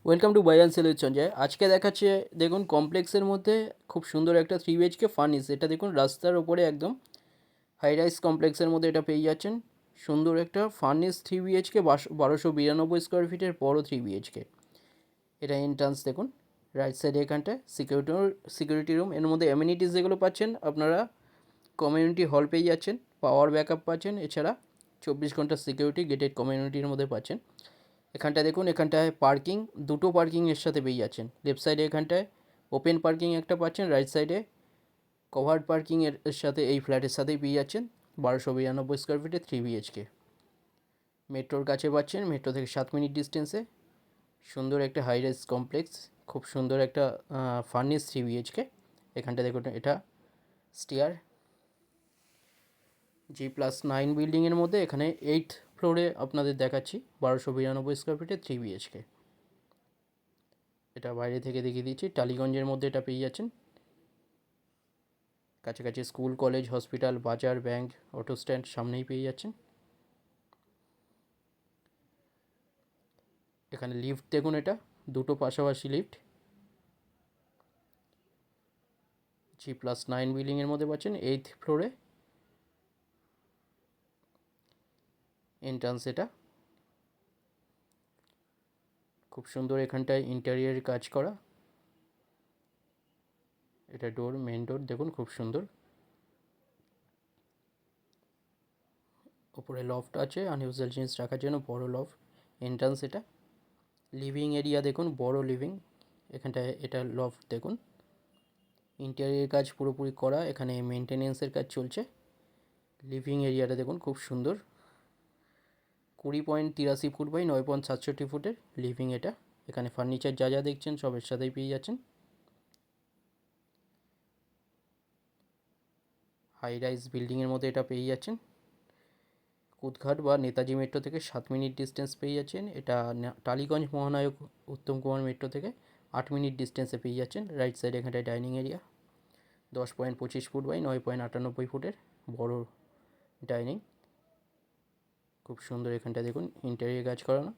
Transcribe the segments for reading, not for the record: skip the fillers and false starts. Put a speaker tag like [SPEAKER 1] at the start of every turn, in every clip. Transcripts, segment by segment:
[SPEAKER 1] Welcome to buy and sell with Sanjay. আজকে দেখাচ্ছে দেখুন কমপ্লেক্সের মধ্যে খুব সুন্দর একটা 3 BHK ফার্নিশ। এটা দেখুন রাস্তার ওপরে একদম হাই রাইস কমপ্লেক্সের মধ্যে এটা পেয়ে যাচ্ছেন। সুন্দর একটা ফার্নিশ 3 BHK 1292 স্কোয়ার ফিটের বড় 3 BHK। এটা এন্ট্রান্স দেখুন রাইট সাইডে এখানটায় সিকিউরিটি রুম। এর মধ্যে অ্যামিনিটিস যেগুলো পাচ্ছেন আপনারা কমিউনিটি হল পেয়ে যাচ্ছেন, পাওয়ার ব্যাকআপ পাচ্ছেন, এছাড়া 24 ঘন্টা সিকিউরিটি গেটেড কমিউনিটির মধ্যে পাচ্ছেন। এখানটায় দেখুন এখানটায় পার্কিং, দুটো পার্কিং এর সাথে পেয়ে যাচ্ছেন। লেফট সাইডে এখানটায় ওপেন পার্কিং একটা পাচ্ছেন, রাইট সাইডে কভার্ড পার্কিং এর সাথে এই ফ্ল্যাটের সাথেই পেয়ে যাচ্ছেন 1292 স্কোয়ার ফিটে 3 BHK। মেট্রোর কাছে পাচ্ছেন, মেট্রো থেকে 7 মিনিট ডিস্টেন্সে সুন্দর একটা হাই রাইজ কমপ্লেক্স, খুব সুন্দর একটা ফার্নিশ 3 BHK। এখানটা দেখুন এটা স্টিয়ার G+9 বিল্ডিংয়ের মধ্যে এখানে 8th ফ্লোরে আপনাদের দেখাচ্ছি 1292 স্কোয়ার ফিটে 3 BHK। এটা বাইরে থেকে দেখিয়ে দিচ্ছি, টালিগঞ্জের মধ্যে এটা পেয়ে যাচ্ছেন। কাছাকাছি স্কুল, কলেজ, হসপিটাল, বাজার, ব্যাংক, অটো স্ট্যান্ড সামনেই পেয়ে যাচ্ছেন। এখানে লিফট দেখুন, এটা দুটো পাশাপাশি লিফট G+9 বিল্ডিংয়ের মধ্যে পাচ্ছেন 8th ফ্লোরে। এন্ট্রান্স এটা খুব সুন্দর, এখানটায় ইন্টেরিয়ারের কাজ করা। এটা ডোর, মেন ডোর দেখুন খুব সুন্দর। উপরে লফট আছে আনইউজুয়াল জিনিস রাখার জন্য, বড় লফট। এন্ট্রান্স এটা লিভিং এরিয়া দেখুন, বড় লিভিং। এখানটায় এটা লফট দেখুন, ইন্টেরিয়ার কাজ পুরোপুরি করা, এখানে মেনটেনেন্সের কাজ চলছে। লিভিং এরিয়াটা দেখুন খুব সুন্দর, 20.83 ফুট বাই 9.67 ফুটের লিভিং এটা। এখানে ফার্নিচার যা যা দেখছেন সবের সাথেই পেয়ে যাচ্ছেন। হাই রাইজ বিল্ডিংয়ের মধ্যে এটা পেয়ে যাচ্ছেন। কুদঘাট বা নেতাজি মেট্রো থেকে 7 মিনিট ডিস্টেন্স পেয়ে যাচ্ছেন। এটা টালিগঞ্জ মহানায়ক উত্তম কুমার মেট্রো থেকে 8 মিনিট ডিস্টেন্সে পেয়ে যাচ্ছেন। রাইট সাইড এখানটায় ডাইনিং এরিয়া 10.25 ফুট বাই 9.98 ফুটের বড় ডাইনিং, খুব সুন্দর। এখানটা দেখুন ইন্টেরিয়র কাজ করানো।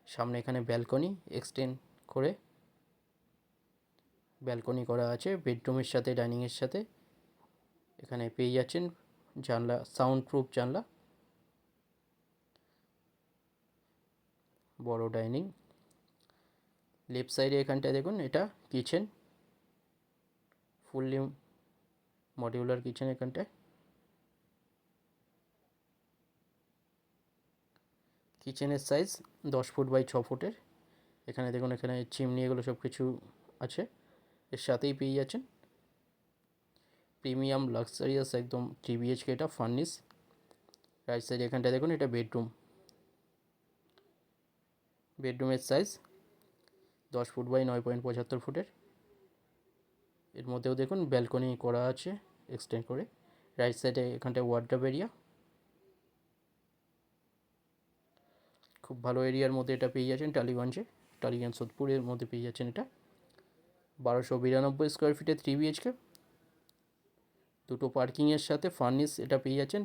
[SPEAKER 1] সামনে এখানে ব্যালকনি এক্সটেন্ড করে ব্যালকনি করা আছে বেডরুমের সাথে, ডাইনিংয়ের সাথে। এখানে পেয়ে যাচ্ছেন জানলা, সাউন্ড প্রুফ জানলা, বড় ডাইনিং। লেফট সাইডে এখানটায় দেখুন এটা কিচেন, ফুললি মডিউলার কিচেন। এখানটায় কিচেনের সাইজ 10 ফুট বাই 6 ফুটের। এখানে দেখুন এখানে চিমনি এগুলো সব কিছু আছে। এর সাথেই পেয়ে যাচ্ছেন প্রিমিয়াম লাক্সারিয়াস একদম 3 BHK এটা ফার্নিশ। রাইট সাইড এখানটায় দেখুন এটা বেডরুম, বেডরুমের সাইজ 10 ফুট বাই 9.75 ফুটের। এর মধ্যেও দেখুন ব্যালকনি করা আছে এক্সটেন্ড করে। রাইট সাইডে এখানটায় ওয়ার্ডরোব এরিয়া, খুব ভালো এরিয়ার মধ্যে এটা পেয়ে যাচ্ছেন। টালিগঞ্জ সোদপুরের মধ্যে পেয়ে যাচ্ছেন এটা 1292 স্কোয়ার ফিটে 3 BHK। দুটো পার্কিংয়ের সাথে ফার্নিশ এটা পেয়ে যাচ্ছেন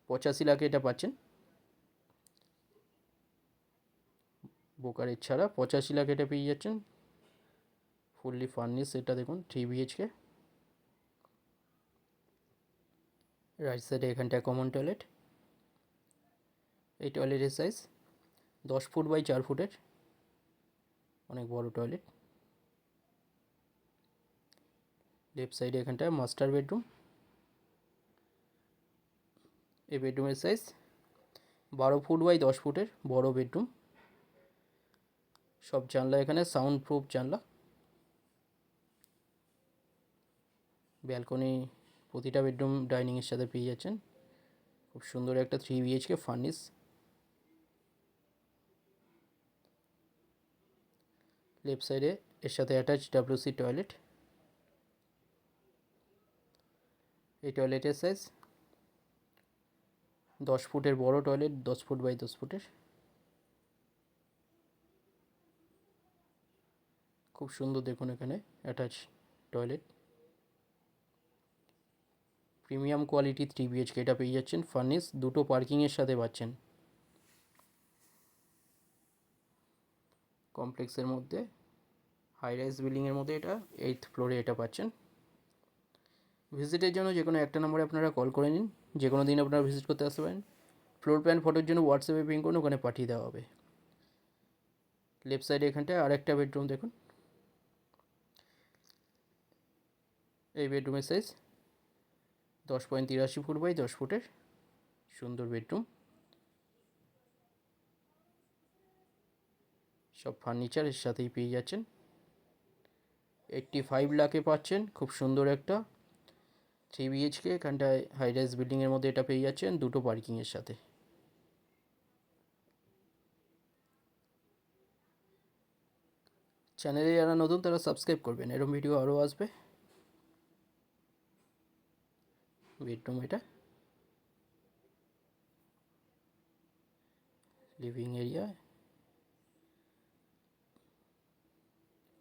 [SPEAKER 1] 85 লাখে এটা পাচ্ছেন। বোকারের ছাড়া 85 লাখ এটা পেয়ে যাচ্ছেন ফুললি ফার্নিশ। এটা দেখুন 3 BHK। রাইট সাইডে এখানটায় কমন টয়লেট। এই টয়লেটের সাইজ 10 ফুট বাই 4 ফুটের, অনেক বড় টয়লেট। লেফট সাইডে এখানটায় মাস্টার বেডরুম। এই বেডরুমের সাইজ 12 ফুট বাই 10 ফুটের বড় বেডরুম। সব জানলা এখানে সাউন্ড প্রুফ জানলা। ব্যালকনি প্রতিটা বেডরুম ডাইনিংয়ের সাথে পেয়ে যাচ্ছেন। খুব সুন্দর একটা 3 BHK ফার্নিশ। লেফট সাইডে এর সাথে অ্যাটাচ WC টয়লেট। এই টয়লেটের সাইজ 10 ফুটের বড় টয়লেট, 10 ফুট বাই 10 ফুটের। খুব সুন্দর দেখুন এখানে attach toilet. Premium quality 3 BHK এটা পেয়ে যাচ্ছেন ফার্নিশ, দুটো পার্কিংয়ের সাথে পাচ্ছেন। কমপ্লেক্সের মধ্যে হাই রাইজ বিল্ডিংয়ের মধ্যে এটা 8th ফ্লোরে এটা পাচ্ছেন। ভিজিটের জন্য যে কোনো একটা নম্বরে আপনারা কল করে নিন, যে কোনো দিন আপনারা ভিজিট করতে আসতে পারেন। ফ্লোর প্ল্যান ফটোর জন্য হোয়াটসঅ্যাপে পিং করুন, ওখানে পাঠিয়ে দেওয়া হবে। লেফট সাইডে এখানটায় আরেকটা বেডরুম দেখুন। এই বেডরুমের সাইজ 10.83 ফুট বাই 10 ফুটের সুন্দর বেডরুম। সব ফার্নিচার এর সাথেই পেয়ে যাচ্ছেন। 85 লাখে পাচ্ছেন খুব সুন্দর একটা 3 বিএইচকে। এখানটায় হাই রাইজ বিল্ডিংয়ের মধ্যে এটা পেয়ে যাচ্ছেন, দুটো পার্কিংয়ের সাথে। চ্যানেলে যারা নতুন তারা সাবস্ক্রাইব করবেন, এরকম ভিডিও আরও আসবে। বেডরুম এটা, লিভিং এরিয়া,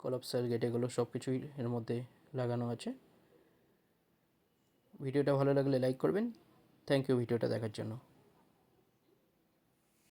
[SPEAKER 1] কলাপসার গেট, এগুলো সব কিছুই এর মধ্যে লাগানো আছে। ভিডিওটা ভালো লাগলে লাইক করবেন। থ্যাংক ইউ ভিডিওটা দেখার জন্য।